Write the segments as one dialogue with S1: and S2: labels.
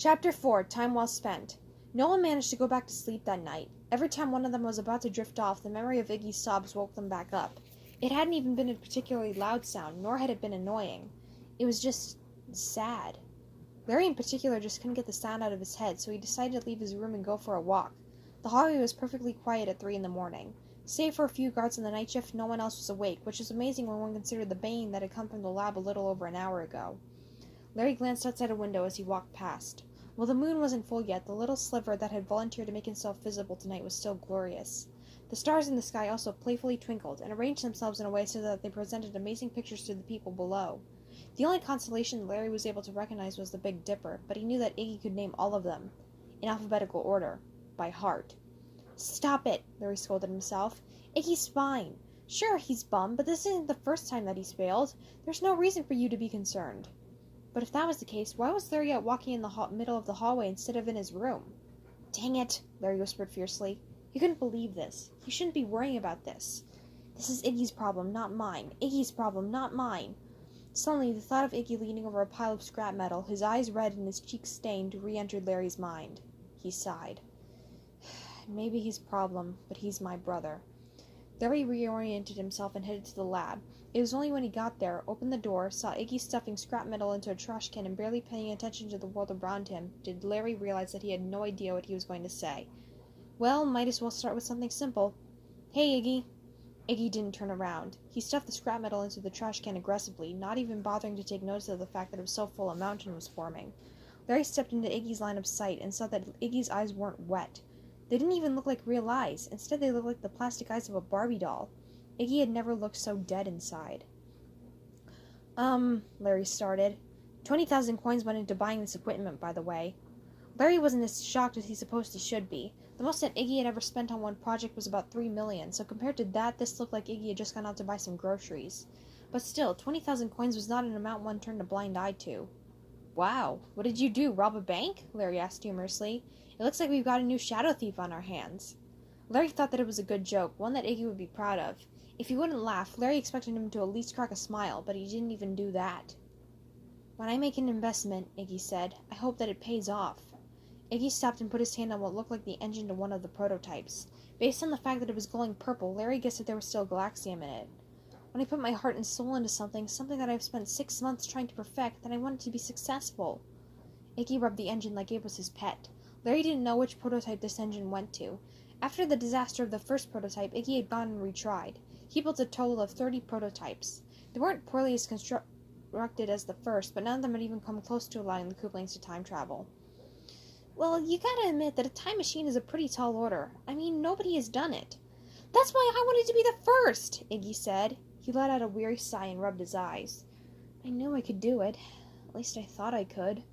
S1: Chapter 4, Time Well Spent. No one managed to go back to sleep that night. Every time one of them was about to drift off, the memory of Iggy's sobs woke them back up. It hadn't even been a particularly loud sound, nor had it been annoying. It was just sad. Larry in particular just couldn't get the sound out of his head, so he decided to leave his room and go for a walk. The hallway was perfectly quiet at 3 a.m. Save for a few guards on the night shift, no one else was awake, which is amazing when one considered the banging that had come from the lab a little over an hour ago. Larry glanced outside a window as he walked past. While the moon wasn't full yet, the little sliver that had volunteered to make himself visible tonight was still glorious. The stars in the sky also playfully twinkled and arranged themselves in a way so that they presented amazing pictures to the people below. The only constellation Larry was able to recognize was the Big Dipper, but he knew that Iggy could name all of them, in alphabetical order, by heart. "Stop it," Larry scolded himself. "Iggy's fine. Sure, he's bummed, but this isn't the first time that he's failed. There's no reason for you to be concerned." But if that was the case, why was Larry out walking in the middle of the hallway instead of in his room? "Dang it," Larry whispered fiercely. He couldn't believe this. He shouldn't be worrying about this. This is Iggy's problem, not mine. Iggy's problem, not mine. Suddenly, the thought of Iggy leaning over a pile of scrap metal, his eyes red and his cheeks stained, re-entered Larry's mind. He sighed. Maybe he's a problem, but he's my brother. Larry reoriented himself and headed to the lab. It was only when he got there, opened the door, saw Iggy stuffing scrap metal into a trash can and barely paying attention to the world around him, did Larry realize that he had no idea what he was going to say. Well, might as well start with something simple. "Hey, Iggy." Iggy didn't turn around. He stuffed the scrap metal into the trash can aggressively, not even bothering to take notice of the fact that it was so full a mountain was forming. Larry stepped into Iggy's line of sight and saw that Iggy's eyes weren't wet. They didn't even look like real eyes. Instead, they looked like the plastic eyes of a Barbie doll. Iggy had never looked so dead inside. Larry started. 20,000 coins went into buying this equipment, by the way. Larry wasn't as shocked as he supposed he should be. The most that Iggy had ever spent on one project was about 3 million, so compared to that, this looked like Iggy had just gone out to buy some groceries. But still, 20,000 coins was not an amount one turned a blind eye to. "Wow, what did you do, rob a bank?" Larry asked humorously. "It looks like we've got a new shadow thief on our hands." Larry thought that it was a good joke, one that Iggy would be proud of. If he wouldn't laugh, Larry expected him to at least crack a smile, but he didn't even do that. "When I make an investment," Iggy said, "I hope that it pays off." Iggy stopped and put his hand on what looked like the engine to one of the prototypes. Based on the fact that it was glowing purple, Larry guessed that there was still galaxium in it. "When I put my heart and soul into something that I've spent 6 months trying to perfect, then I want it to be successful." Iggy rubbed the engine like it was his pet. Larry didn't know which prototype this engine went to. After the disaster of the first prototype, Iggy had gone and retried. He built a total of 30 prototypes. They weren't poorly as constructed as the first, but none of them had even come close to allowing the Koopalings to time travel. "Well, you gotta admit that a time machine is a pretty tall order. I mean, nobody has done it." "That's why I wanted to be the first," Iggy said. He let out a weary sigh and rubbed his eyes. "I knew I could do it. At least I thought I could."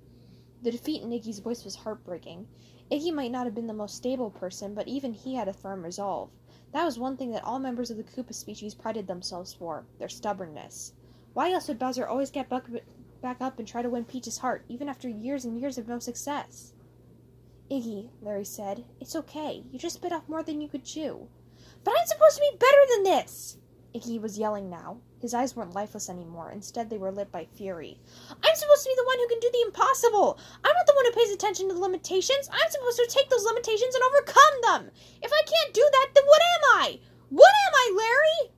S1: The defeat in Iggy's voice was heartbreaking. Iggy might not have been the most stable person, but even he had a firm resolve. That was one thing that all members of the Koopa species prided themselves for, their stubbornness. Why else would Bowser always get back up and try to win Peach's heart, even after years and years of no success? "Iggy," Larry said, "it's okay. You just bit off more than you could chew." "But I'm supposed to be better than this!" Iggy was yelling now. His eyes weren't lifeless anymore. Instead, they were lit by fury. "I'm supposed to be the one who can do the impossible! I'm not the one who pays attention to the limitations! I'm supposed to take those limitations and overcome them! If I can't do that, then what am I? What am I, Larry?"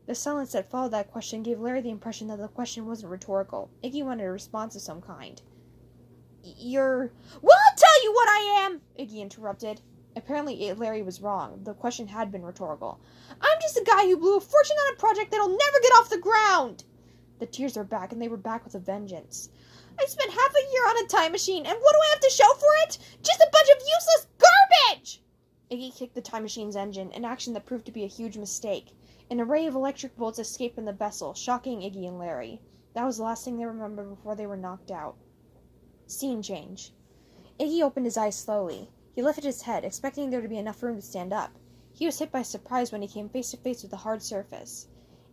S1: The silence that followed that question gave Larry the impression that the question wasn't rhetorical. Iggy wanted a response of some kind. "You're—" "Well, I'll tell you what I am!" Iggy interrupted. Apparently, Larry was wrong. The question had been rhetorical. "I'm just a guy who blew a fortune on a project that'll never get off the ground!" The tears were back, and they were back with a vengeance. "I spent half a year on a time machine, and what do I have to show for it? Just a bunch of useless garbage!" Iggy kicked the time machine's engine, an action that proved to be a huge mistake. An array of electric bolts escaped from the vessel, shocking Iggy and Larry. That was the last thing they remembered before they were knocked out. Scene change. Iggy opened his eyes slowly. He lifted his head, expecting there to be enough room to stand up. He was hit by surprise when he came face to face with the hard surface.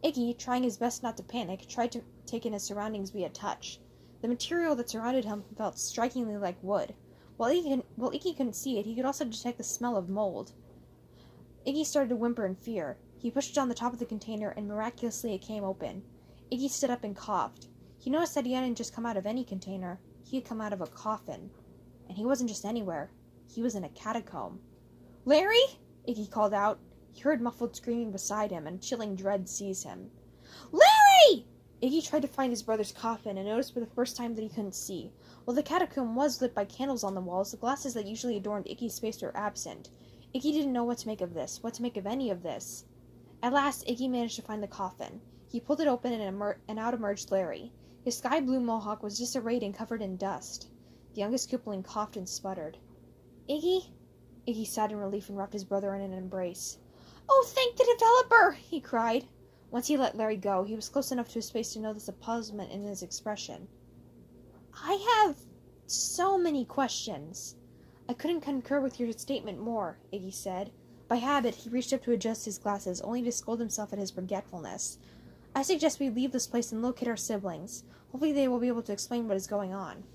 S1: Iggy, trying his best not to panic, tried to take in his surroundings via touch. The material that surrounded him felt strikingly like wood. While Iggy couldn't see it, he could also detect the smell of mold. Iggy started to whimper in fear. He pushed on the top of the container, and miraculously it came open. Iggy stood up and coughed. He noticed that he hadn't just come out of any container. He had come out of a coffin. And he wasn't just anywhere. He was in a catacomb. "Larry!" Iggy called out. He heard muffled screaming beside him, and chilling dread seized him. "Larry!" Iggy tried to find his brother's coffin, and noticed for the first time that he couldn't see. While the catacomb was lit by candles on the walls, the glasses that usually adorned Iggy's face were absent. Iggy didn't know what to make of this, what to make of any of this. At last, Iggy managed to find the coffin. He pulled it open, and out emerged Larry. His sky-blue mohawk was disarrayed and covered in dust. The youngest Koopaling coughed and sputtered. "Iggy?" Iggy sighed in relief and wrapped his brother in an embrace. "Oh, thank the developer!" he cried. Once he let Larry go, he was close enough to his face to notice the puzzlement in his expression. "I have so many questions." "I couldn't concur with your statement more," Iggy said. By habit, he reached up to adjust his glasses, only to scold himself at his forgetfulness. "I suggest we leave this place and locate our siblings. Hopefully they will be able to explain what is going on."